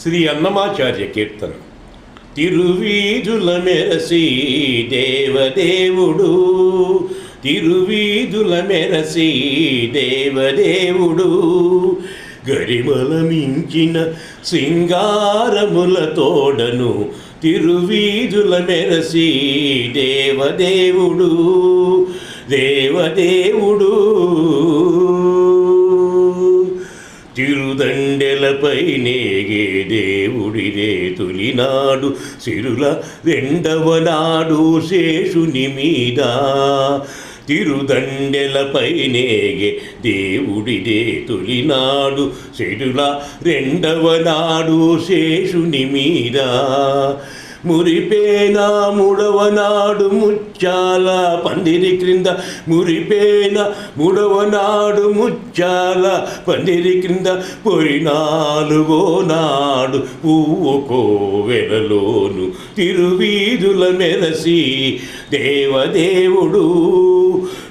శ్రీ అన్నమాచార్య కీర్తన. తిరువీధుల మెరసి దేవదేవుడు, తిరువీధుల మెరసి దేవదేవుడు, గరిమల మించిన సింగారముల తోడను తిరువీధుల మెరసి దేవదేవుడు, దేవదేవుడు. తిరుదండెలపై నేగే దేవుడిదే తొలినాడు, సిరుల రెండవ నాడు శేషుని మీద. తిరుదండెలపై నేగే దేవుడిదే తొలినాడు, సిరుల రెండవ నాడు శేషుని మీద. మురిపేనా మూడవ నాడు ముచ్చాల పందిరి క్రింద, మురిపేన మూడవ నాడు ముచ్చాల పందిరి క్రింద. పొరినాలుగో నాడు పువ్వు కోవెలలోను తిరువీధుల మెరసి దేవదేవుడు,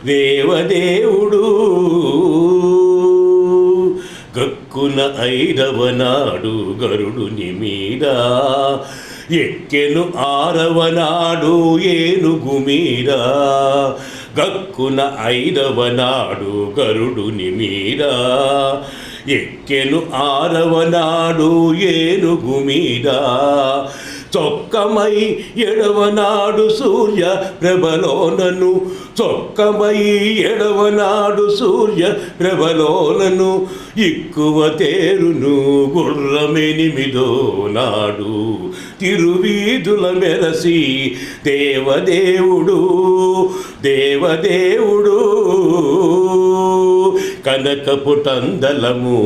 దేవదేవుడు. గక్కున ఐదవ నాడు గరుడుని మీద, ఎక్కెను ఆరవ నాడు ఏనుగు మీద. గక్కున ఐదవ నాడు గరుడుని మీద, ఎక్కెను ఆరవ నాడు ఏనుగు మీద. చొక్కమై ఎడవ నాడు సూర్య ప్రభలోనను, చొక్కమై ఎడవ నాడు సూర్య ప్రభలోనను. ఎక్కువ తేరును గుర్రమెనిమిదో నాడు తిరువీధుల మెరసి దేవదేవుడు, దేవదేవుడు. కనకపు టందలము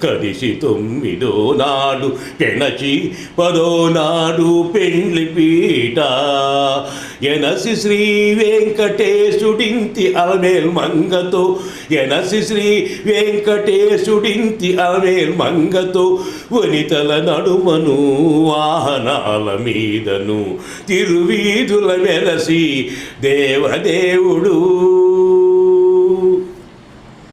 కలిసి తొమ్మిదో నాడు పెనచి పదో నాడు పెండ్లి పీట. ఎనసి శ్రీ వెంకటేశుడింతి అలమేల్ మంగతో, ఎనసి శ్రీ వెంకటేశుడింతి అలమేల్ మంగతో. వనితల నడుమను వాహనాల మీదను తిరువీధుల మెరసి దేవదేవుడు.